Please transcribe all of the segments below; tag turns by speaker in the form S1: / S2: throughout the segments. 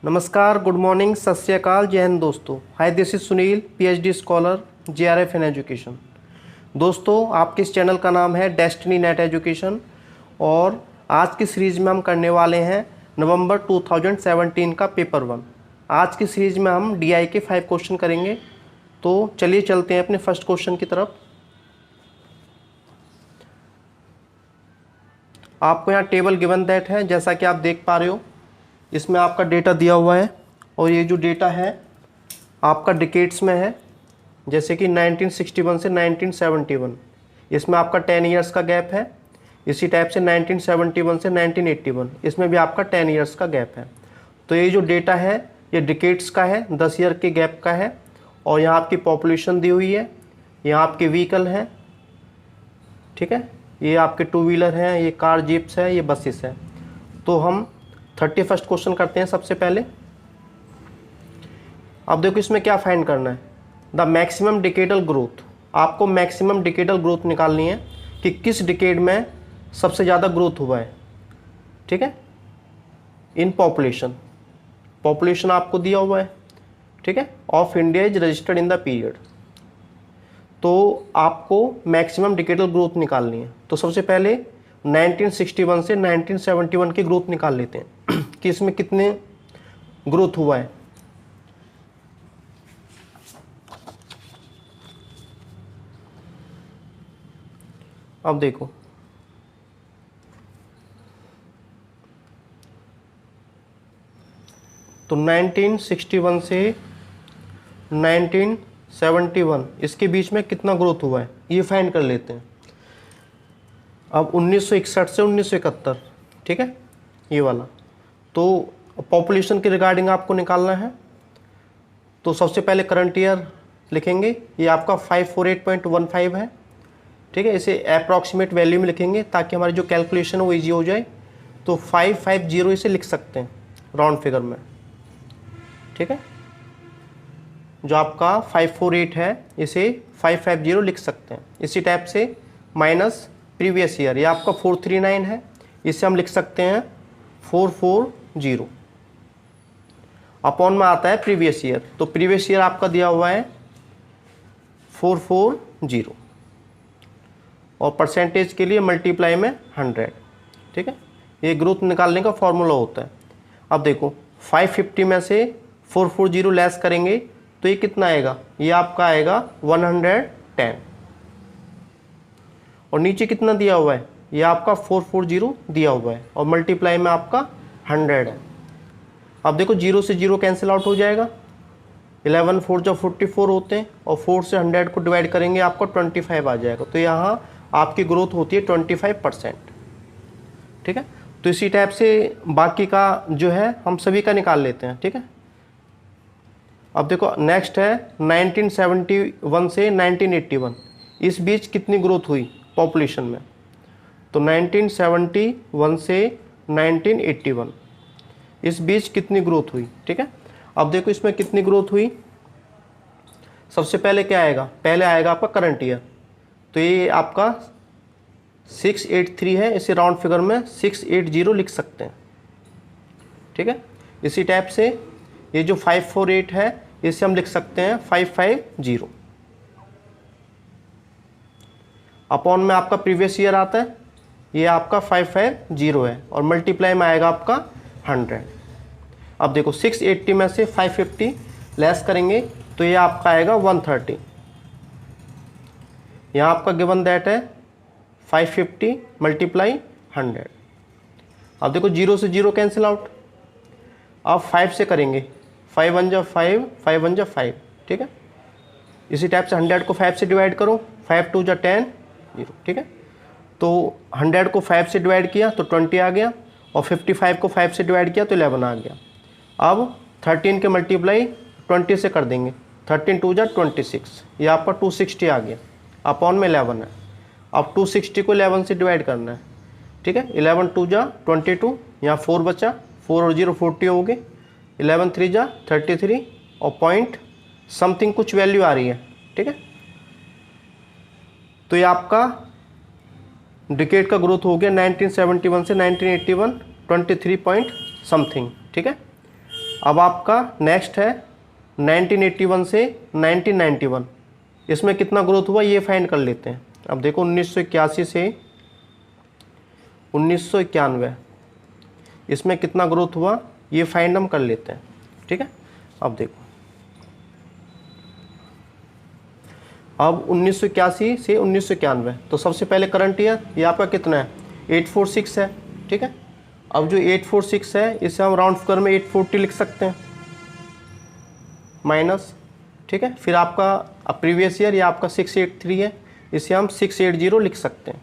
S1: नमस्कार, good morning, सत श्री अकाल, जय हिंद दोस्तों। Hi, this is Sunil, PhD scholar, JRF in education. दोस्तों, आपके इस चैनल का नाम है डेस्टिनी नेट एजुकेशन और आज की सीरीज़ में हम करने वाले हैं नवंबर 2017 का पेपर 1। आज की सीरीज़ में हम डीआई के 5 क्वेश्चन करेंगे। तो चलिए चलते हैं अपने फर्स्ट क्वेश्चन की तरफ। आपको यहाँ टेबल गिवन दैट है, जैसा कि आप देख पा रहे हो। इसमें आपका डेटा दिया हुआ है और ये जो डेटा है आपका डिकेड्स में है, जैसे कि 1961 से 1971। इसमें आपका 10 इयर्स का गैप है। इसी टाइप से 1971 से 1981, इसमें भी आपका 10 इयर्स का गैप है। तो ये जो डेटा है ये डिकेड्स का है, 10 ईयर के गैप का है। और यहाँ आपकी पॉपुलेशन दी हुई है, यहाँ आपके व्हीकल हैं, ठीक है। ये आपके 2 व्हीलर हैं, ये कार, जीप्स है, ये बसेस है। तो हम 31st क्वेश्चन करते हैं सबसे पहले। अब देखो इसमें क्या फाइंड करना है, द मैक्सिमम डिकेडल ग्रोथ। आपको मैक्सिमम डिकेडल ग्रोथ निकालनी है कि किस डिकेड में सबसे ज़्यादा ग्रोथ हुआ है, ठीक है, इन पॉपुलेशन आपको दिया हुआ है, ठीक है, of India is registered in the period. तो आपको मैक्सिमम डिकेडल ग्रोथ निकालनी है। तो सबसे पहले 1961 से 1971 की ग्रोथ निकाल लेते हैं कि इसमें कितने ग्रोथ हुआ है। अब देखो, तो 1961 से 1971 इसके बीच में कितना ग्रोथ हुआ है ये फाइंड कर लेते हैं। अब 1961 से 1971, ठीक है, ये वाला। तो पॉपुलेशन के रिगार्डिंग आपको निकालना है। तो सबसे पहले करंट ईयर लिखेंगे, ये आपका 548.15 है, ठीक है। इसे अप्रॉक्सीमेट वैल्यू में लिखेंगे ताकि हमारी जो कैलकुलेशन है वो ईजी हो जाए। तो 550 इसे लिख सकते हैं राउंड फिगर में, ठीक है। जो आपका 548 है इसे 550 लिख सकते हैं। इसी टाइप से माइनस प्रीवियस ईयर, ये आपका 439 है, इसे हम लिख सकते हैं 440। अपॉन में आता है प्रीवियस ईयर, तो प्रीवियस ईयर आपका दिया हुआ है 440 और परसेंटेज के लिए मल्टीप्लाई में 100, ठीक है। ये ग्रोथ निकालने का फॉर्मूला होता है। अब देखो 550 में से 440 लेस करेंगे तो ये कितना आएगा, ये आपका आएगा 110। और नीचे कितना दिया हुआ है, ये आपका 440 दिया हुआ है और मल्टीप्लाई में आपका 100 है। अब देखो 0 से 0 कैंसिल आउट हो जाएगा, 11 4 जो 44 होते हैं और 4 से 100 को डिवाइड करेंगे आपको 25 आ जाएगा। तो यहाँ आपकी ग्रोथ होती है 25%, ठीक है। तो इसी टाइप से बाकी का जो है हम सभी का निकाल लेते हैं, ठीक है। अब देखो नेक्स्ट है 1971 से 1981, इस बीच कितनी ग्रोथ हुई पॉपुलेशन में। तो 1971 से 1981 इस बीच कितनी ग्रोथ हुई, ठीक है। अब देखो इसमें कितनी ग्रोथ हुई। सबसे पहले क्या आएगा, पहले आएगा आपका करंट ईयर। तो ये आपका 683 है, इसे राउंड फिगर में 680 लिख सकते हैं, ठीक है। इसी टाइप से ये जो 548 है इसे हम लिख सकते हैं 550। अपॉन में आपका प्रीवियस ईयर आता है, ये आपका 550 है और मल्टीप्लाई में आएगा आपका 100। अब देखो 680 में से 550 लेस करेंगे तो ये आपका आएगा 130। यहाँ आपका गिवन दैट है 550 मल्टीप्लाई 100। अब देखो 0 से 0 कैंसिल आउट। अब 5 से करेंगे, 5 1 जा 5, 5 1 जा 5, ठीक है। इसी टाइप से 100 को 5 से डिवाइड करो, 5 2 जा 10, 0, ठीक है। तो 100 को 5 से डिवाइड किया तो 20 आ गया और 55 को 5 से डिवाइड किया तो 11 आ गया। अब 13 के मल्टीप्लाई 20 से कर देंगे, 13 2 जा 26, ये आपका 260 आ गया। अपॉन में 11 है। अब 260 को 11 से डिवाइड करना है, ठीक है। 11 2 जा 22, यहाँ 4 बचा, 4 और 0 40 हो गए, 11 3 जा 33 और पॉइंट समथिंग कुछ वैल्यू आ रही है, ठीक है। तो ये आपका डिकेड का ग्रोथ हो गया 1971 से 1981 23 पॉइंट समथिंग, ठीक है। अब आपका नेक्स्ट है 1981 से 1991, इसमें कितना ग्रोथ हुआ ये फाइंड कर लेते हैं। अब देखो 1981 से 1991 इसमें कितना ग्रोथ हुआ ये फाइंड हम कर लेते हैं, ठीक है। अब देखो, अब 1981 से 1991, तो सबसे पहले करंट ईयर ये आपका कितना है 846 है, ठीक है। अब जो 846 है इसे हम राउंड फिगर में 840 लिख सकते हैं माइनस, ठीक है। फिर आपका अब प्रीवियस ईयर ये आपका 683 है, इसे हम 680 लिख सकते हैं।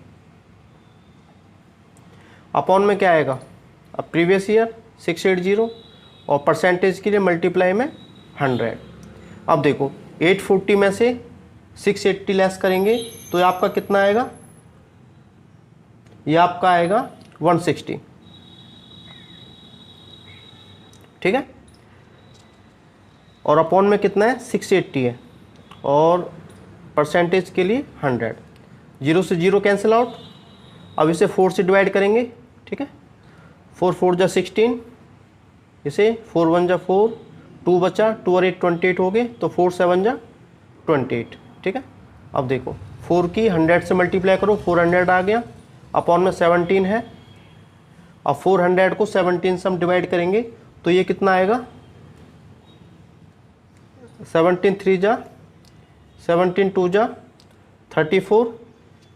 S1: अपॉन में क्या आएगा, अब प्रीवियस ईयर 680 और परसेंटेज के लिए मल्टीप्लाई में 100। अब देखो 840 में से 680 लेस करेंगे तो ये आपका कितना आएगा, ये आपका आएगा 160, ठीक है। और अपॉन में कितना है 680 है और परसेंटेज के लिए 100। 0 से 0 कैंसिल आउट। अब इसे 4 से डिवाइड करेंगे, ठीक है। 4 4 जा 16, इसे 4 1 जा 4, 2 बचा, 2 और 8 28 हो गए, तो 4 7 जा 28, ठीक है। अब देखो 4 की 100 से मल्टीप्लाई करो, 400 आ गया, अपॉन में 17 है। अब 400 को 17 से हम डिवाइड करेंगे तो ये कितना आएगा, 17 3 जा 17 2 जा 34,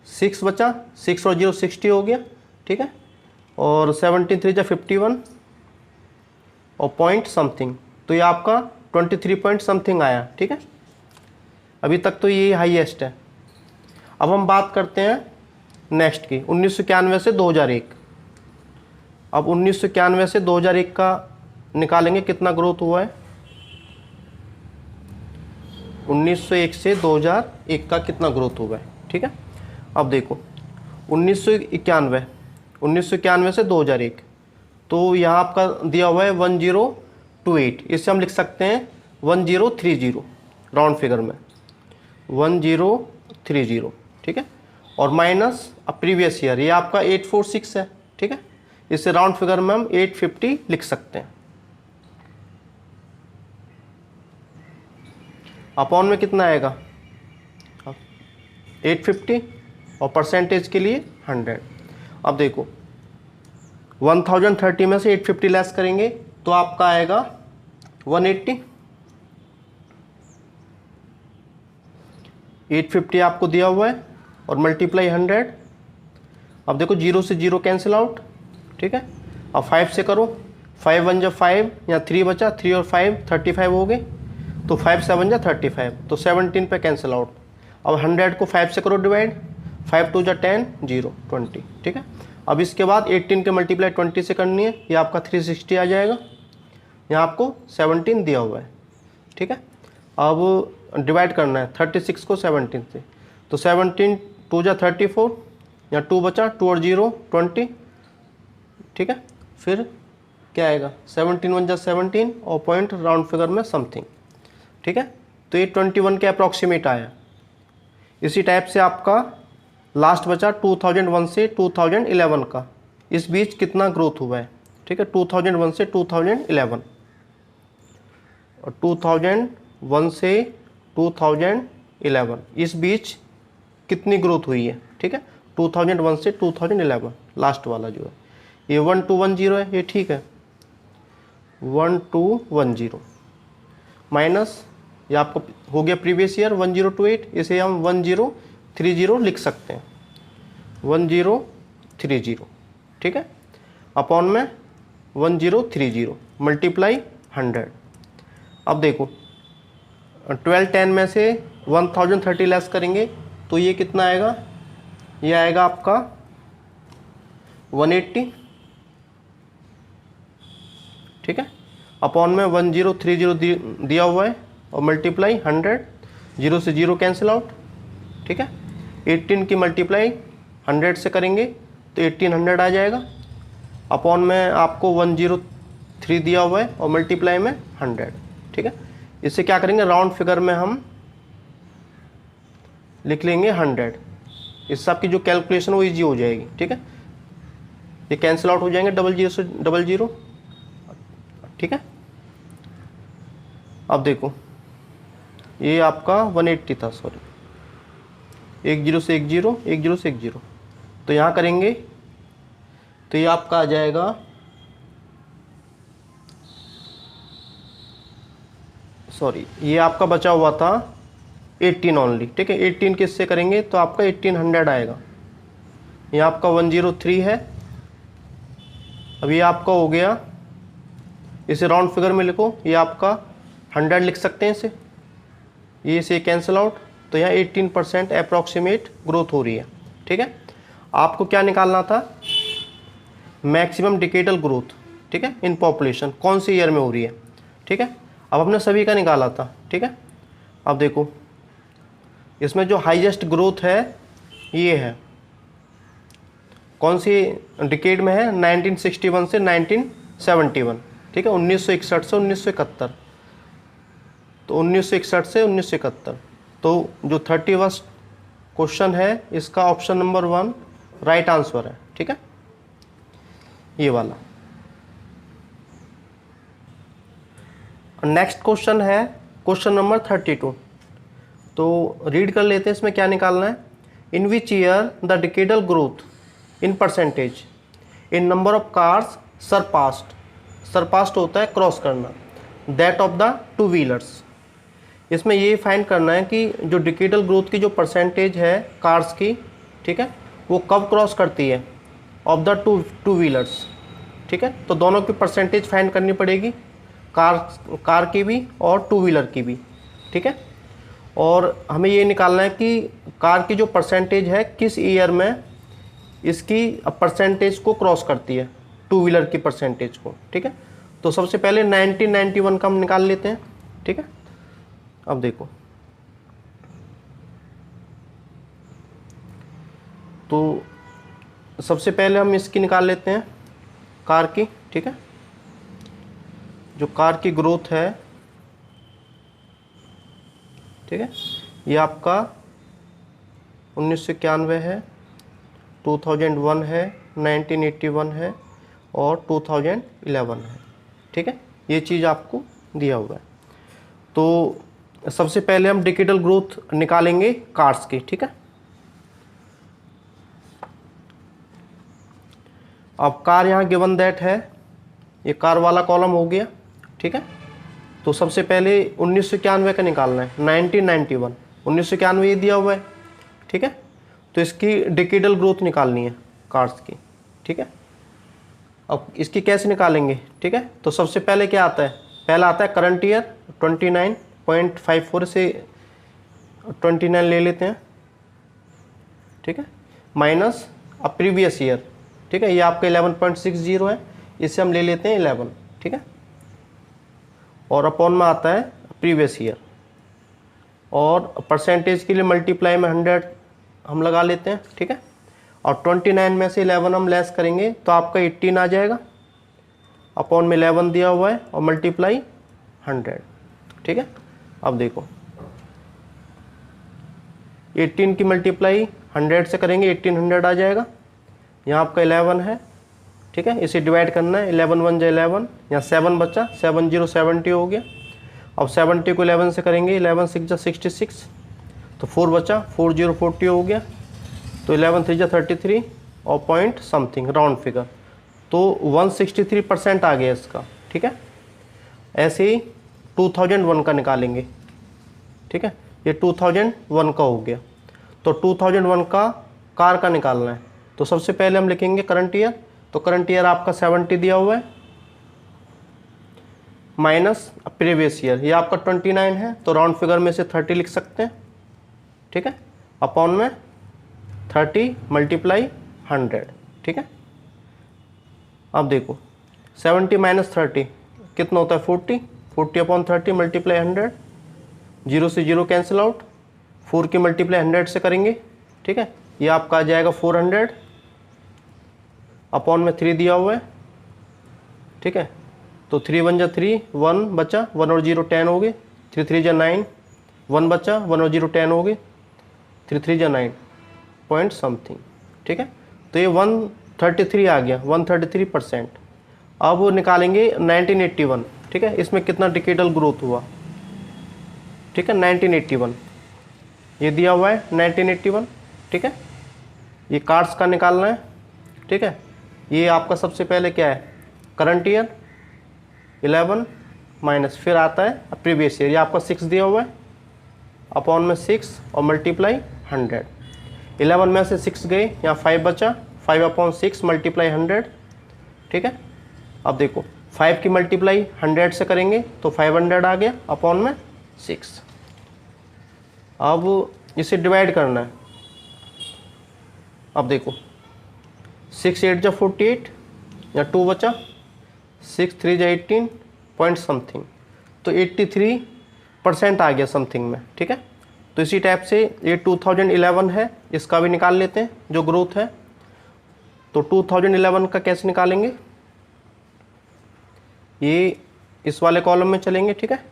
S1: 6 बचा, 6 और 0 60 हो गया, ठीक है। और 17 3 जा 51 और पॉइंट समथिंग, तो ये आपका 23 पॉइंट समथिंग आया, ठीक है। अभी तक तो ये हाईएस्ट है। अब हम बात करते हैं नेक्स्ट की 1991 से 2001। अब 1991 से 2001 का निकालेंगे कितना ग्रोथ हुआ है, 1901 से 2001 का कितना ग्रोथ हुआ है, ठीक है। अब देखो 1991 से 2001, तो यहाँ आपका दिया हुआ है 1028, इससे हम लिख सकते हैं 1030 राउंड फिगर में 1030, ठीक है। और माइनस अब प्रीवियस ईयर ये आपका 846 है, ठीक है। इससे राउंड फिगर में हम 850 लिख सकते हैं। अपॉन में कितना आएगा 850 और परसेंटेज के लिए 100। अब देखो 1030 में से 850 लेस करेंगे तो आपका आएगा 180। 850 आपको दिया हुआ है और मल्टीप्लाई 100। अब देखो 0 से 0 कैंसिल आउट, ठीक है। अब 5 से करो, 5 1 जा 5, यहाँ 3 बचा, 3 और 5 35 हो गए, तो 5 7 जा 35, तो 17 पे कैंसिल आउट। अब 100 को 5 से करो डिवाइड, 5 2 जा 10 0 20, ठीक है। अब इसके बाद 18 के मल्टीप्लाई 20 से करनी है, ये आपका 360 आ जाएगा। यहाँ आपको 17 दिया हुआ है, ठीक है। अब डिवाइड करना है 36 को 17 से, तो 17 2 जा 34, यहाँ 2 बचा, 2 और 0 20, ठीक है। फिर क्या आएगा 17 1 जा 17 और पॉइंट राउंड फिगर में समथिंग, ठीक है। तो ये 21 के अप्रॉक्सीमेट आया। इसी टाइप से आपका लास्ट बचा 2001 से 2011 का, इस बीच कितना ग्रोथ हुआ है, ठीक है। 2001 से 2011 और 2001 से 2011 इस बीच कितनी ग्रोथ हुई है, ठीक है। 2001 से 2011 लास्ट वाला जो है ये 1210 है, ये ठीक है 1210 माइनस ये आपको हो गया प्रीवियस ईयर 1028, इसे हम 1030 लिख सकते हैं 1030, ठीक है। अपॉन में 1030 मल्टीप्लाई 100। अब देखो 1210 में से 1030 लेस करेंगे तो ये कितना आएगा, ये आएगा आपका 180, ठीक है। अपॉन में 1030 दिया हुआ है और मल्टीप्लाई 100, 0 से 0 कैंसिल आउट, ठीक है। 18 की मल्टीप्लाई 100 से करेंगे तो 1800 आ जाएगा। अपॉन में आपको 103 दिया हुआ है और मल्टीप्लाई में 100, ठीक है। इससे क्या करेंगे राउंड फिगर में हम लिख लेंगे 100, इससे आपकी जो कैलकुलेशन वो ईजी हो जाएगी, ठीक है। ये कैंसिल आउट हो जाएंगे 00 से 00, ठीक है। अब देखो ये आपका 180 था, सॉरी 10 से 10, 10 से 10, तो यहाँ करेंगे तो ये आपका आ जाएगा, सॉरी ये आपका बचा हुआ था 18 ओनली, ठीक है। 18 किससे करेंगे तो आपका 1800 आएगा। ये आपका 103 है। अब ये आपका हो गया, इसे राउंड फिगर में लिखो, ये आपका 100 लिख सकते हैं इसे, ये से कैंसिल आउट, तो यहाँ 18% अप्रॉक्सीमेट ग्रोथ हो रही है, ठीक है। आपको क्या निकालना था, मैक्सिमम डिकेडल ग्रोथ, ठीक है, इन पॉपुलेशन कौन सी ईयर में हो रही है, ठीक है। अब हमने सभी का निकाला था, ठीक है। अब देखो इसमें जो हाईएस्ट ग्रोथ है ये है, कौन सी डिकेड में है, 1961 से 1971, ठीक है, 1961 से 1971, तो 1961 से 1971, तो जो 31 क्वेश्चन है इसका ऑप्शन नंबर 1 राइट आंसर है, ठीक है, ये वाला। नेक्स्ट क्वेश्चन है क्वेश्चन नंबर 32, तो रीड कर लेते हैं, इसमें क्या निकालना है। In which year the decadal growth in percentage in number of cars surpassed होता है क्रॉस करना, that of the two wheelers. इसमें ये फाइंड करना है कि जो डिकेडल ग्रोथ की जो परसेंटेज है कार्स की, ठीक है, वो कब क्रॉस करती है ऑफ द टू व्हीलर्स, ठीक है। तो दोनों की परसेंटेज फाइंड करनी पड़ेगी, कार की भी और टू व्हीलर की भी, ठीक है। और हमें ये निकालना है कि कार की जो परसेंटेज है किस ईयर में इसकी परसेंटेज को क्रॉस करती है टू व्हीलर की परसेंटेज को, ठीक है। तो सबसे पहले 1991 का हम निकाल लेते हैं, ठीक है। अब देखो तो सबसे पहले हम इसकी निकाल लेते हैं कार की, ठीक है। जो कार की ग्रोथ है, ठीक है, ये आपका 1991 है, 2001 है, 1981 है और 2011 है, ठीक है। ये चीज़ आपको दिया हुआ है। तो सबसे पहले हम डिकेडल ग्रोथ निकालेंगे कार्स की, ठीक है। अब कार यहाँ गिवन दैट है, ये कार वाला कॉलम हो गया, ठीक है। तो सबसे पहले 1991 का निकालना है, 1991, 1991 ये दिया हुआ है, ठीक है। तो इसकी डिकेडल ग्रोथ निकालनी है कार्स की, ठीक है। अब इसकी कैसे निकालेंगे, ठीक है। तो सबसे पहले क्या आता है, पहला आता है करंट ईयर 29.54 से 29 ले लेते हैं, ठीक है, माइनस अब प्रीवियस ईयर, ठीक है, ये आपका 11.60 है, इसे हम ले लेते हैं 11, ठीक है। और अपॉन में आता है प्रीवियस ईयर, और परसेंटेज के लिए मल्टीप्लाई में 100 हम लगा लेते हैं, ठीक है। और 29 में से 11 हम लेस करेंगे तो आपका 18 आ जाएगा, अपॉन में 11 दिया हुआ है और मल्टीप्लाई 100, ठीक है। अब देखो 18 की मल्टीप्लाई 100 से करेंगे 1800 आ जाएगा, यहाँ आपका 11 है, ठीक है। इसे डिवाइड करना है, 11 1 जा 11, यहाँ 7 बचा, 7 0 70 हो गया। अब 70 को 11 से करेंगे, 11 6 जा 66, तो 4 बचा, 4 0 40 हो गया। तो 11 3 जा 33 और पॉइंट समथिंग राउंड फिगर, तो 163% आ गया इसका, ठीक है। ऐसे ही 2001 का निकालेंगे, ठीक है, ये 2001 का हो गया। तो 2001 का कार का निकालना है, तो सबसे पहले हम लिखेंगे करंट ईयर, तो करंट ईयर आपका 70 दिया हुआ है, माइनस प्रीवियस ईयर, ये आपका 29 है, तो राउंड फिगर में से 30 लिख सकते हैं, ठीक है, अपॉन में 30 मल्टीप्लाई 100, ठीक है। अब देखो 70 माइनस 30 कितना होता है 40 अपॉन 30 मल्टीप्लाई 100, 0 से 0 कैंसिल आउट, 4 की मल्टीप्लाई 100 से करेंगे, ठीक है, ये आपका आ जाएगा 400, अपॉन में 3 दिया हुआ है, ठीक है। तो 3 1 जा 3, 1 बचा, 1 और 0 10 हो गए, 3 3 जा 9, 1 बचा, 1 और 0 10 हो गए, 3 3 जा 9 पॉइंट समथिंग, ठीक है। तो ये 133 आ गया, 133%। अब वो निकालेंगे 1981, ठीक है, इसमें कितना डिकेडल ग्रोथ हुआ, ठीक है 1981, ये दिया हुआ है 1981, ठीक है। ये कार्ड्स का निकालना है, ठीक है। ये आपका सबसे पहले क्या है, करंट ईयर 11 माइनस, फिर आता है प्रीवियस ईयर, ये आपका 6 दिया हुआ है, अपॉन में 6 और मल्टीप्लाई 100। 11 में से 6 गए, यहाँ 5 बचा, 5/6 मल्टीप्लाई 100, ठीक है। अब देखो 5 की मल्टीप्लाई 100 से करेंगे तो 500 आ गया, अपॉन में 6। अब इसे डिवाइड करना है। अब देखो 6 8 जा 48, या 2 बचा, 6 3 जा 18 पॉइंट समथिंग, तो 83% आ गया समथिंग में, ठीक है। तो इसी टाइप से ये 2011 है, इसका भी निकाल लेते हैं जो ग्रोथ है। तो 2011 का कैसे निकालेंगे, ये इस वाले कॉलम में चलेंगे, ठीक है।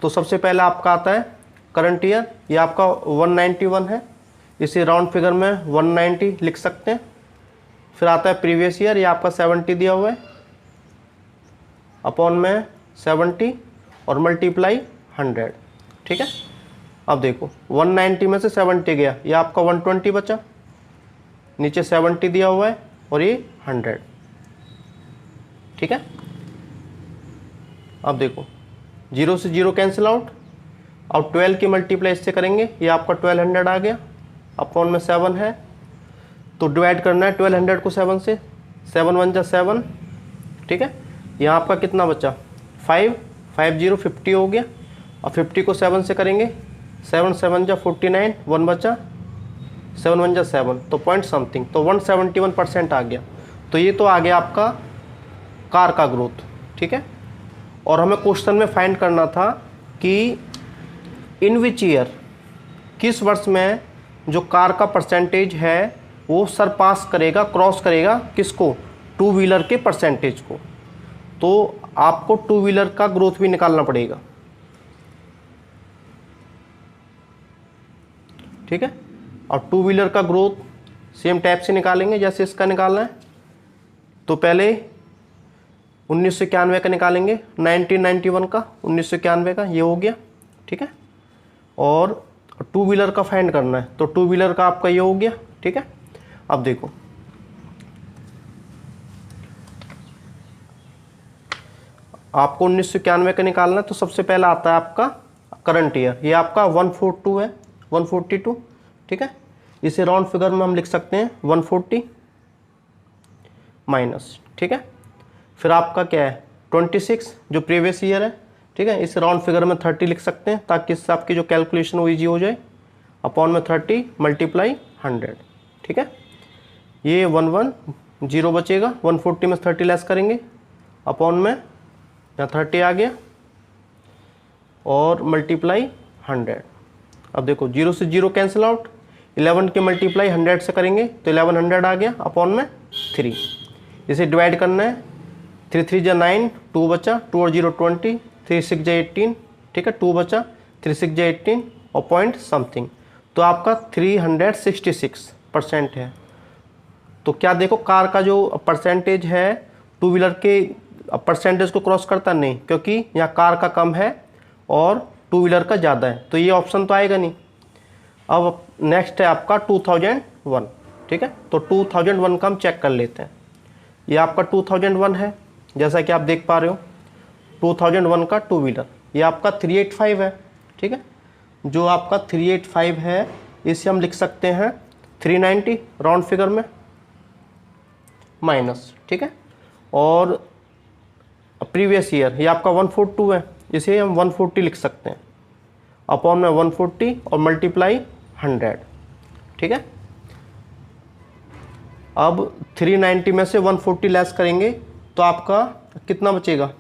S1: तो सबसे पहले आपका आता है करंट ईयर, ये आपका 191 है, इसे राउंड फिगर में 190 लिख सकते हैं। फिर आता है प्रीवियस ईयर, ये आपका 70 दिया हुआ है, अपॉन में 70 और मल्टीप्लाई 100, ठीक है। अब देखो 190 में से 70 गया, ये आपका 120 बचा, नीचे 70 दिया हुआ है और ये 100, ठीक है। अब देखो 0 से 0 कैंसिल आउट, और 12 की मल्टीप्लाई इससे करेंगे, ये आपका 1200 आ गया, अपॉन में 7 है, तो डिवाइड करना है 1200 को 7 से, 7 1 जा 7, ठीक है। यहाँ आपका कितना बचा 5 5 0 50 हो गया, और 50 को 7 से करेंगे, 7 7 जा 49, 1 बचा, 7 1 जा 7, तो पॉइंट समथिंग, तो 171% आ गया। तो ये तो आ गया आपका कार का ग्रोथ, ठीक है। और हमें क्वेश्चन में फाइंड करना था कि इन विच ईयर, किस वर्ष में जो कार का परसेंटेज है वो सरपास करेगा, क्रॉस करेगा किसको, टू व्हीलर के परसेंटेज को। तो आपको टू व्हीलर का ग्रोथ भी निकालना पड़ेगा, ठीक है। और टू व्हीलर का ग्रोथ सेम टाइप से निकालेंगे जैसे इसका निकालना है। तो पहले 1991 का निकालेंगे, 1991 का, 1991 का, ये हो गया, ठीक है। और टू व्हीलर का फाइंड करना है, तो टू व्हीलर का आपका ये हो गया, ठीक है। अब देखो आपको 1991 का निकालना है, तो सबसे पहला आता है आपका करंट ईयर, ये आपका 142 है, 142, ठीक है। इसे राउंड फिगर में हम लिख सकते हैं 140 माइनस, ठीक है। फिर आपका क्या है 26 जो प्रीवियस ईयर है, ठीक है। इस राउंड फिगर में 30 लिख सकते हैं ताकि इससे आपकी जो कैलकुलेशन वो ईजी हो जाए, अपॉन में 30 मल्टीप्लाई 100, ठीक है। ये 110 बचेगा, 140 में 30 लेस करेंगे, अपॉन में यहाँ 30 आ गया और मल्टीप्लाई 100। अब देखो 0 से 0 कैंसिल आउट, 11 के मल्टीप्लाई 100 से करेंगे तो 1100 आ गया, अपॉन में 3। इसे डिवाइड करना है, 3 3 जा 9, 2 बचा, 2 और 0 20, 3 6 जा 18, ठीक है, 2 बचा, 3 6 जा 18 और पॉइंट समथिंग, तो आपका 366% है। तो क्या देखो कार का जो परसेंटेज है टू व्हीलर के परसेंटेज को क्रॉस करता नहीं, क्योंकि यहाँ कार का कम है और टू व्हीलर का ज़्यादा है, तो ये ऑप्शन तो आएगा नहीं। अब नेक्स्ट है आपका 2001, ठीक है। तो 2001 का हम चेक कर लेते हैं। ये आपका 2001 है, जैसा कि आप देख पा रहे हो 2001 का टू व्हीलर, ये आपका 385 है, ठीक है। जो आपका 385 है इसे हम लिख सकते हैं 390 राउंड फिगर में माइनस, ठीक है। और प्रीवियस ईयर ये आपका 142 है, इसे हम 140 लिख सकते हैं, अपॉन में 140 और मल्टीप्लाई 100, ठीक है। अब 390 में से 140 लेस करेंगे तो आपका कितना बचेगा,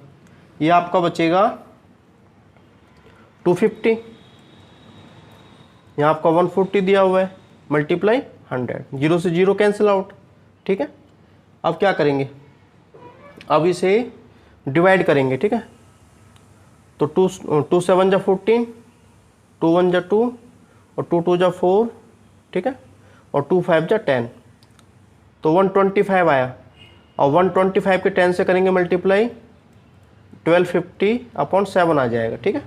S1: ये आपका बचेगा 250, यहाँ आपका 140 दिया हुआ है, मल्टीप्लाई 100, 0 से 0 कैंसिल आउट, ठीक है। अब क्या करेंगे, अब इसे डिवाइड करेंगे, ठीक है। तो 2 7 जा 14, 2 1 जा 2 और 2 2 जा 4, ठीक है, और 2 5 जा 10, तो 125 आया, और 125 के 10 से करेंगे मल्टीप्लाई, 1250 अपॉन 7 आ जाएगा, ठीक है।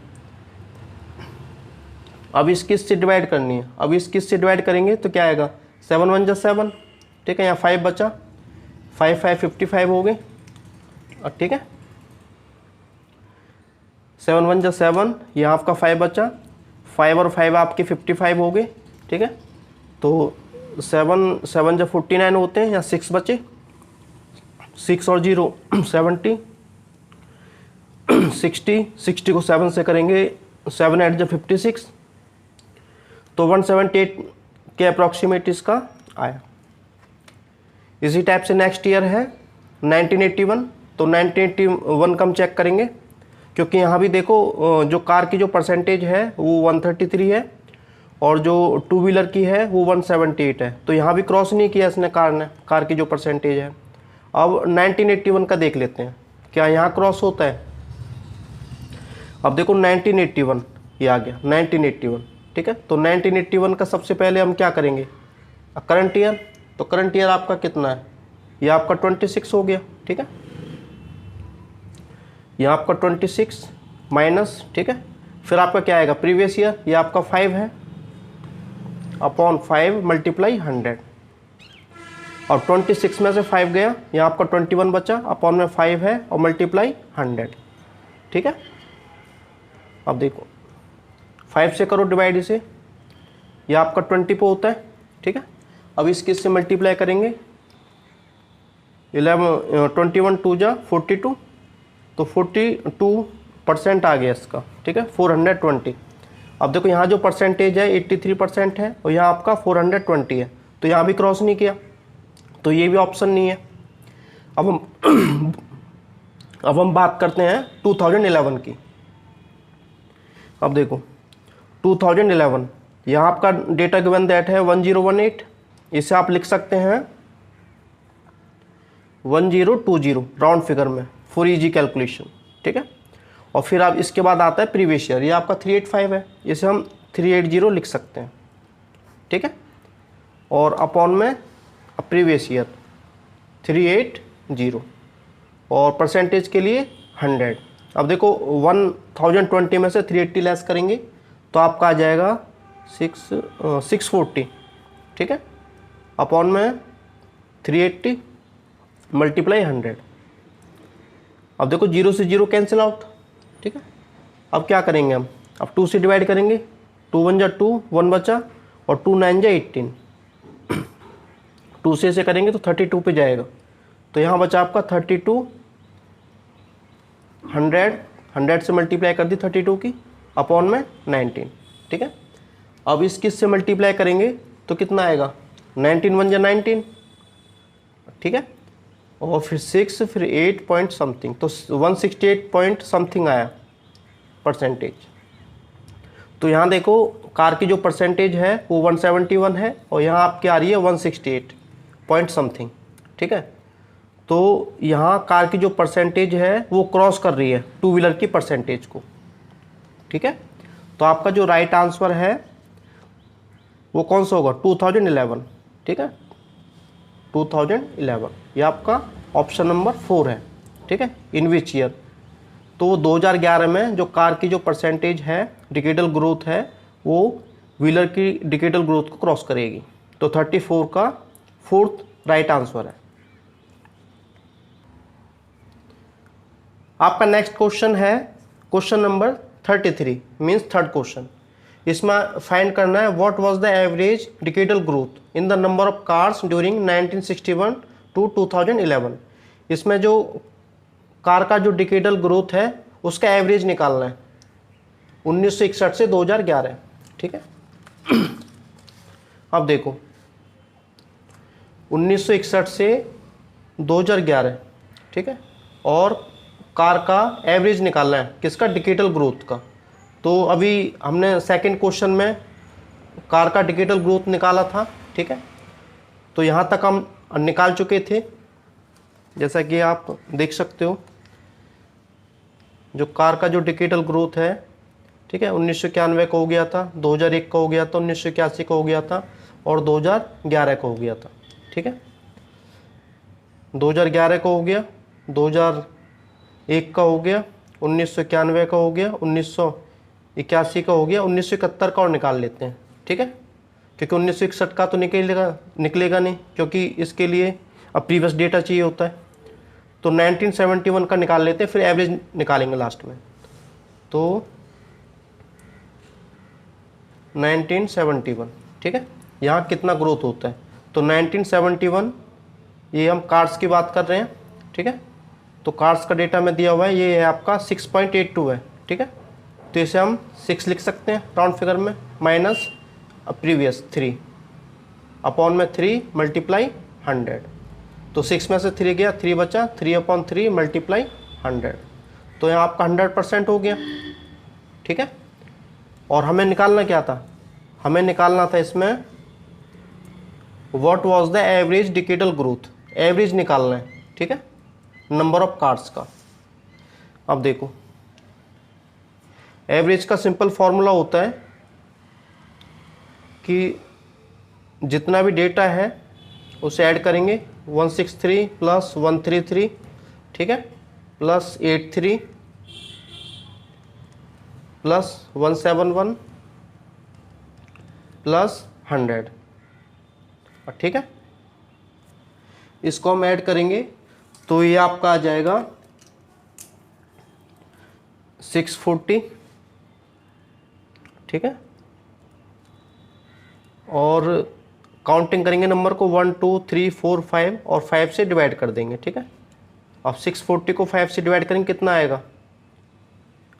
S1: अब इस किस से डिवाइड करनी है, अब इस किस से डिवाइड करेंगे तो क्या आएगा, 7 1 जा 7, ठीक है, यहाँ 5 बचा, 5 5 55 हो गए, ठीक है, 7 1 जा 7, यहाँ आपका 5 बचा, 5 और 5 आपके 55 हो गए, ठीक है, तो 7 7 जा 49 होते हैं, यहाँ 6 बचे, 6 और 0 70, 60 को 7 से करेंगे, 7 8 जा 56, तो 178 के अप्रॉक्सीमेट इसका आया। इसी टाइप से नेक्स्ट ईयर है 1981, तो 1981 का हम चेक करेंगे, क्योंकि यहाँ भी देखो जो कार की जो परसेंटेज है वो 133 है और जो टू व्हीलर की है वो 178 है, तो यहाँ भी क्रॉस नहीं किया इसने, कार की जो परसेंटेज है। अब 1981 का देख लेते हैं क्या यहाँ क्रॉस होता है। अब देखो 1981 ये आ गया 1981, ठीक है, तो 1981 का सबसे पहले हम क्या करेंगे, करंट ईयर, तो करंट ईयर आपका कितना है, ये आपका 26 हो गया, ठीक है, ये आपका 26 माइनस, ठीक है, फिर आपका क्या आएगा प्रीवियस ईयर, ये आपका 5 है, अपॉन 5 मल्टीप्लाई 100, और 26 में से 5 गया, यहाँ आपका 21 बचा, अपॉन में 5 है और मल्टीप्लाई 100, ठीक है। अब देखो 5 से करो डिवाइड इसे, ये आपका 20 पे होता है, ठीक है। अब इसके इससे मल्टीप्लाई करेंगे, 21 2 जा 42, तो 42% आ गया इसका, ठीक है, 420। अब देखो यहाँ जो परसेंटेज है 83% है और यहाँ आपका 420 है, तो यहाँ भी क्रॉस नहीं किया, तो ये भी ऑप्शन नहीं है। अब हम बात करते हैं 2011 की। अब देखो 2011, यहाँ आपका डेटा गिवन दैट है 1018, इसे आप लिख सकते हैं 1020 राउंड फिगर में फॉर इजी कैलकुलेशन, ठीक है। और फिर आप इसके बाद आता है प्रीवियस ईयर, ये आपका 385 है, इसे हम 380 लिख सकते हैं, ठीक है, और अपॉन में प्रीवियस ईयर 380 और परसेंटेज के लिए 100। अब देखो 1020 में से 380 लेस करेंगे तो आपका आ जाएगा 640, ठीक है, अपॉन में 380 मल्टीप्लाई 100। अब देखो 0 से 0 कैंसिल आउट, ठीक है। अब क्या करेंगे हम, अब 2 से डिवाइड करेंगे, 2 1 जा 2, 1 बचा, और 2 9 जा 18, 2 से इसे करेंगे तो 32 पे जाएगा, तो यहाँ बचा आपका 32, 100 से मल्टीप्लाई कर दी 32 की, अपॉन में 19, ठीक है। अब इस किस से मल्टीप्लाई करेंगे तो कितना आएगा, 19 1 जा 19, ठीक है, और फिर 6, फिर 8 पॉइंट समथिंग, तो 168 पॉइंट समथिंग आया परसेंटेज। तो यहाँ देखो कार की जो परसेंटेज है वो 171 है और यहाँ आपकी आ रही है 168 पॉइंट समथिंग, ठीक है। तो यहाँ कार की जो परसेंटेज है वो क्रॉस कर रही है टू व्हीलर की परसेंटेज को, ठीक है। तो आपका जो राइट आंसर है वो कौन सा होगा, 2011, ठीक है, 2011, ये आपका ऑप्शन नंबर 4 है, ठीक है। इन विच ईयर, तो 2011 में जो कार की जो परसेंटेज है डिकेडल ग्रोथ है वो व्हीलर की डिकेडल ग्रोथ को क्रॉस करेगी, तो 34 का 4th राइट आंसर है। आपका नेक्स्ट क्वेश्चन है question number 33 means third question. इसमें फाइंड करना है what was the average decadal growth in the number of cars during 1961 to 2011। इसमें जो कार का जो डिकेडल ग्रोथ है उसका एवरेज निकालना है 1961 से 2011, ठीक है। अब देखो 1961 से 2011, ठीक है, और कार का एवरेज निकालना है किसका, डिकेडल ग्रोथ का। तो अभी हमने सेकंड क्वेश्चन में कार का डिकेडल ग्रोथ निकाला था, ठीक है, तो यहाँ तक हम निकाल चुके थे, जैसा कि आप देख सकते हो जो कार का जो डिकेडल ग्रोथ है, ठीक है, 1991 का हो गया था, 2001 का हो गया था, 1981 का हो गया था और 2011 का हो गया था, ठीक है। 2011 का हो गया, 2001 का हो गया, 1991 का हो गया, 81 का हो गया, 1971 का और निकाल लेते हैं, ठीक है, क्योंकि 1961 का तो निकलेगा नहीं, क्योंकि इसके लिए अब प्रीवियस डेटा चाहिए होता है। तो 1971 का निकाल लेते हैं, फिर एवरेज निकालेंगे लास्ट में। तो 1971, ठीक है, यहाँ कितना ग्रोथ होता है, तो 1971, ये हम कार्स की बात कर रहे हैं, ठीक है, तो कार्स का डेटा में दिया हुआ है, ये है आपका 6.82 है, ठीक है, तो इसे हम 6 लिख सकते हैं राउंड फिगर में, माइनस प्रीवियस 3 अपॉन में 3 मल्टीप्लाई 100, तो 6 में से 3 गया, 3 बचा, 3/3 मल्टीप्लाई 100, तो यहाँ आपका 100% हो गया, ठीक है। और हमें निकालना क्या था, हमें निकालना था इसमें what was the average decadal growth, average निकालना है, ठीक है, नंबर ऑफ कार्स का। अब देखो एवरेज का सिंपल फॉर्मूला होता है कि जितना भी डेटा है उसे ऐड करेंगे, 163 प्लस 133, ठीक है, प्लस 83 प्लस 171 प्लस 100, ठीक है, इसको हम ऐड करेंगे तो ये आपका आ जाएगा 640, ठीक है, और काउंटिंग करेंगे नंबर को 1 2 3 4 5 और 5 से डिवाइड कर देंगे, ठीक है। अब 640 को 5 से डिवाइड करेंगे, कितना आएगा,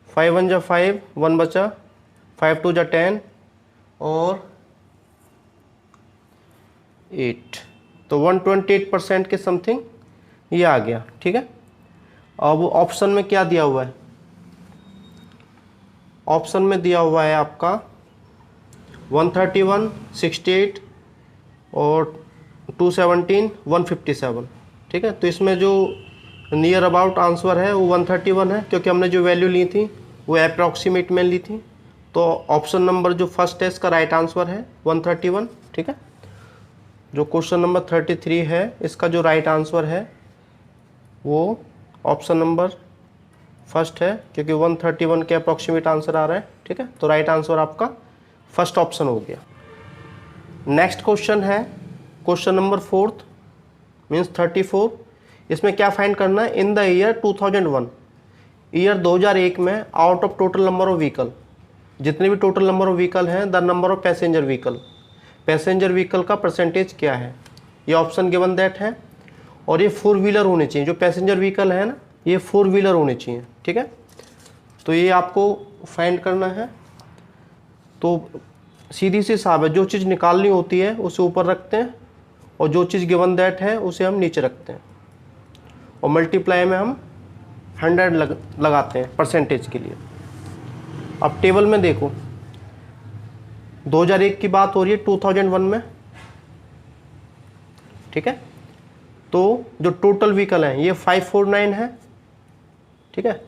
S1: 5 1 जा 5, 1 बचा, 5 2 जा 10 और 8, तो 128% के समथिंग ये आ गया, ठीक है। अब ऑप्शन में क्या दिया हुआ है, ऑप्शन में दिया हुआ है आपका 131, 68 और 217, 157, ठीक है, तो इसमें जो नियर अबाउट आंसर है वो 131 है, क्योंकि हमने जो वैल्यू ली थी वो अप्रॉक्सीमेट में ली थी, तो ऑप्शन नंबर जो फर्स्ट है इसका राइट आंसर है 131, ठीक है। जो क्वेश्चन नंबर 33 है इसका जो राइट आंसर है वो ऑप्शन नंबर फर्स्ट है, क्योंकि 131 के अप्रॉक्सीमेट आंसर आ रहा है, ठीक है, तो राइट आंसर आपका फर्स्ट ऑप्शन हो गया। नेक्स्ट क्वेश्चन है क्वेश्चन नंबर 4 मीन्स 34, इसमें क्या फाइंड करना है, इन द ईयर 2001, ईयर 2001 में out of total number of vehicle, जितने भी टोटल नंबर ऑफ व्हीकल हैं, the number of passenger vehicle, passenger vehicle का परसेंटेज क्या है, ये ऑप्शन गिवन दैट है, और ये 4 व्हीलर होने चाहिए, जो पैसेंजर व्हीकल है ना ये 4 व्हीलर होने चाहिए, ठीक है, तो ये आपको फाइंड करना है। तो सीधी सी हिसाब है, जो चीज़ निकालनी होती है उसे ऊपर रखते हैं और जो चीज़ गिवन दैट है उसे हम नीचे रखते हैं, और मल्टीप्लाई में हम 100 लगाते हैं परसेंटेज के लिए। अब टेबल में देखो 2001 की बात हो रही है 2001 में, ठीक है, तो जो टोटल व्हीकल है ये 549 है, ठीक है,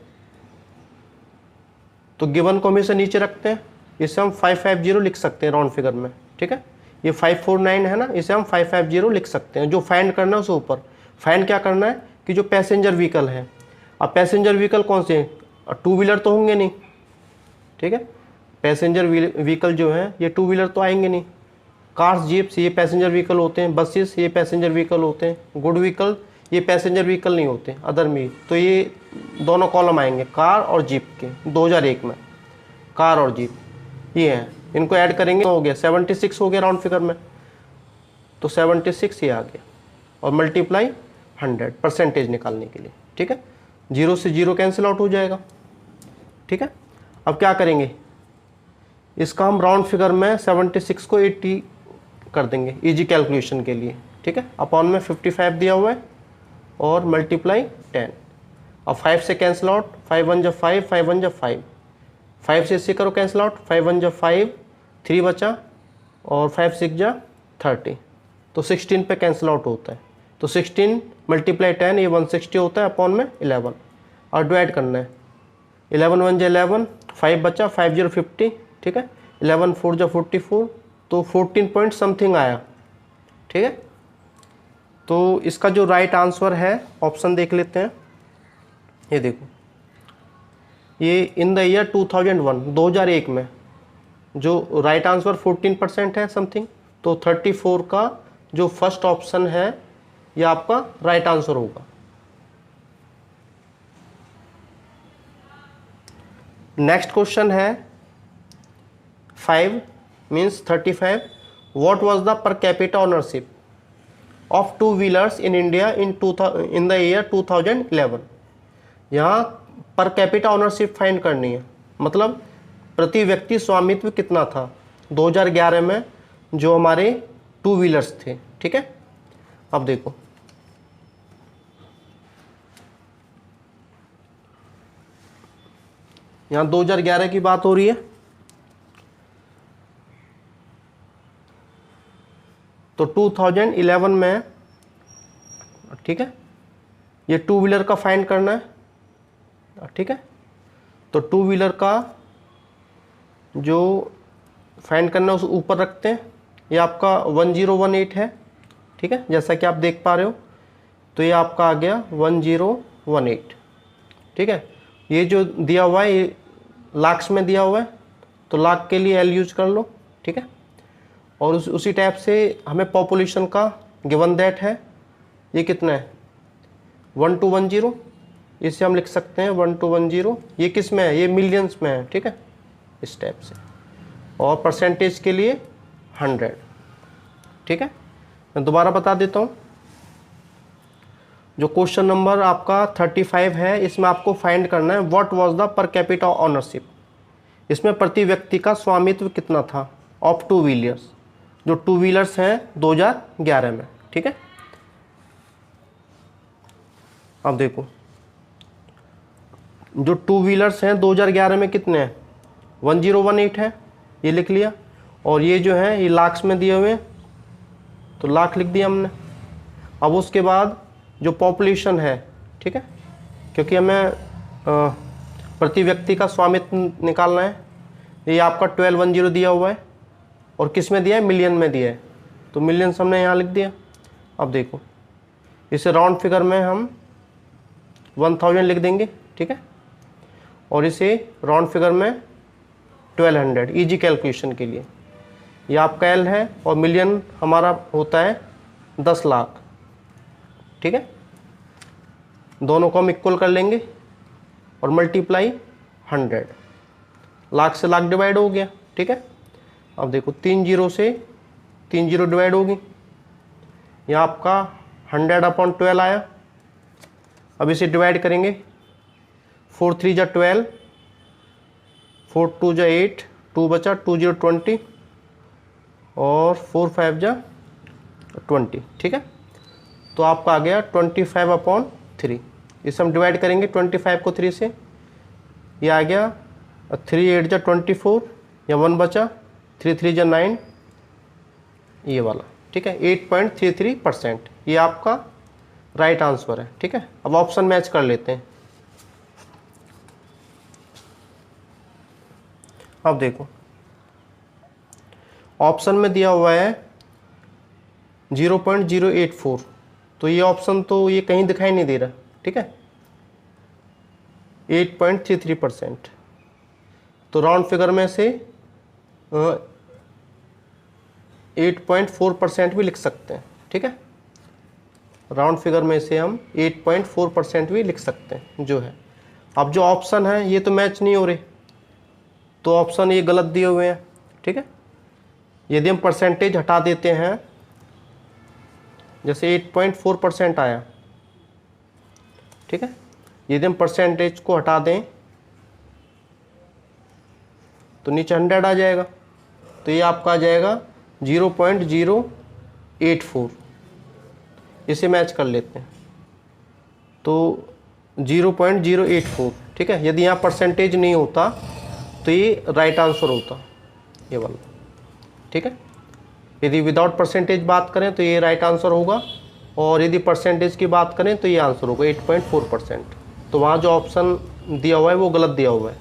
S1: तो गिवन को हमेशा नीचे रखते हैं, इसे हम 550 लिख सकते हैं राउंड फिगर में, ठीक है, ये 549 है ना, इसे हम 550 लिख सकते हैं। जो फाइंड करना है उसे ऊपर फाइंड क्या करना है कि जो पैसेंजर व्हीकल है, अब पैसेंजर व्हीकल कौन से हैं, 2 व्हीलर तो होंगे नहीं, ठीक है, पैसेंजर व्हीकल जो है ये 2 व्हीलर तो आएंगे नहीं, कार्स जीप्स ये पैसेंजर व्हीकल होते हैं, बसेस ये पैसेंजर व्हीकल होते हैं, गुड व्हीकल ये पैसेंजर व्हीकल नहीं होते, अदर में, तो ये दोनों कॉलम आएंगे कार और जीप के, 2001 में कार और जीप ये हैं, इनको ऐड करेंगे हो गया 76 हो गया राउंड फिगर में, तो 76 ये आ गया, और मल्टीप्लाई 100 परसेंटेज निकालने के लिए, ठीक है, 0 से 0 कैंसिल आउट हो जाएगा, ठीक है। अब क्या करेंगे, इसका हम राउंड फिगर में 76 को 80 कर देंगे इजी कैलकुलेशन के लिए, ठीक है, अपॉन में 55 दिया हुआ है और मल्टीप्लाई 10, अब 5 से कैंसिल आउट, 5 1 जा 5, 5 1 जा 5, 5 से इसे करो कैंसिल आउट, 5 1 जा 5, 3 बचा और 5 6 जा 30, तो 16 पे कैंसिल आउट होता है, तो 16 मल्टीप्लाई 10 ये 160 होता है अपॉन में 11, और डिवाइड करना है, 11 1 जा 11, 5 बचा, 5 0 50, ठीक है, 11 4 जा 44, तो 14 पॉइंट समथिंग आया, ठीक है। तो इसका जो राइट आंसर है ऑप्शन देख लेते हैं, ये देखो ये इन द ईयर 2001, 2001 में, जो राइट आंसर 14% है समथिंग, तो 34 का जो फर्स्ट ऑप्शन है ये आपका राइट आंसर होगा। नेक्स्ट क्वेश्चन है 5 means 35। What was the per capita ownership of two wheelers in India in the year 2011। यहाँ पर कैपिटा ओनरशिप फाइंड करनी है, मतलब प्रति व्यक्ति स्वामित्व कितना था 2011 में जो हमारे टू व्हीलर्स थे। ठीक है, अब देखो यहाँ 2011 की बात हो रही है, तो 2011 में, ठीक है, ये टू व्हीलर का फाइंड करना है। ठीक है, तो टू व्हीलर का जो फाइंड करना है उस ऊपर रखते हैं। ये आपका 1018 है। ठीक है, जैसा कि आप देख पा रहे हो, तो ये आपका आ गया 1018। ठीक है, ये जो दिया हुआ है ये लाख्स में दिया हुआ है, तो लाख के लिए एल यूज कर लो। ठीक है, और उसी टाइप से हमें पॉपुलेशन का गिवन दैट है, ये कितना है 1210, इसे हम लिख सकते हैं 1210। ये किस में है, ये मिलियंस में है। ठीक है, इस टाइप से, और परसेंटेज के लिए 100। ठीक है, मैं दोबारा बता देता हूँ, जो क्वेश्चन नंबर आपका 35 है, इसमें आपको फाइंड करना है what was the per capita ownership. इसमें प्रति व्यक्ति का स्वामित्व कितना था ऑफ टू व्हीलर्स, जो टू व्हीलर्स हैं 2011 में। ठीक है, अब देखो जो टू व्हीलर्स हैं 2011 में कितने हैं 1018 है, ये लिख लिया। और ये जो है ये लाख्स में दिए हुए हैं, तो लाख लिख दिया हमने। अब उसके बाद जो पॉपुलेशन है, ठीक है, क्योंकि हमें प्रति व्यक्ति का स्वामित्व निकालना है, ये आपका 1210 दिया हुआ है, और किस में दिया है, मिलियन में दिया है, तो मिलियंस हमने यहाँ लिख दिया। अब देखो इसे राउंड फिगर में हम 1000 लिख देंगे। ठीक है, और इसे राउंड फिगर में 1200, इजी कैलकुलेशन के लिए। ये आपका एल है, और मिलियन हमारा होता है 10 लाख। ठीक है, दोनों को हम इक्वल कर लेंगे और मल्टीप्लाई 100, लाख से लाख डिवाइड हो गया। ठीक है, अब देखो 3 जीरो से 3 जीरो डिवाइड होगी, यहाँ आपका 100/12 आया। अब इसे डिवाइड करेंगे, 4 3 जा 12, 4 2 जा 8, 2 बचा, 2 0 20, और 4 5 जा 20। ठीक है, तो आपका आ गया 25/3। इसे हम डिवाइड करेंगे 25 को 3 से, ये आ गया 3 8 जा 24, या 1 बचा, 3 3 जा 9, ये वाला। ठीक है, 8.33%, ये आपका राइट आंसर है। ठीक है, अब ऑप्शन मैच कर लेते हैं। अब देखो ऑप्शन में दिया हुआ है 0.084, तो ये ऑप्शन तो ये कहीं दिखाई नहीं दे रहा। ठीक है, 8.33%, तो राउंड फिगर में से 8.4% भी लिख सकते हैं। ठीक है, राउंड फिगर में से हम 8.4% भी लिख सकते हैं जो है। अब जो ऑप्शन है ये तो मैच नहीं हो रहे, तो ऑप्शन ये गलत दिए हुए हैं। ठीक है, यदि हम परसेंटेज हटा देते हैं, जैसे 8.4% आया, ठीक है, यदि हम परसेंटेज को हटा दें तो नीचे 100 आ जाएगा, तो ये आपका आ जाएगा 0.084। इसे मैच कर लेते हैं, तो 0.084। ठीक है, यदि यहाँ परसेंटेज नहीं होता तो ये राइट आंसर होता, ये वाला। ठीक है, यदि विदाउट परसेंटेज बात करें तो ये राइट आंसर होगा, और यदि परसेंटेज की बात करें तो ये आंसर होगा 8.4%। तो वहाँ जो ऑप्शन दिया हुआ है वो गलत दिया हुआ है।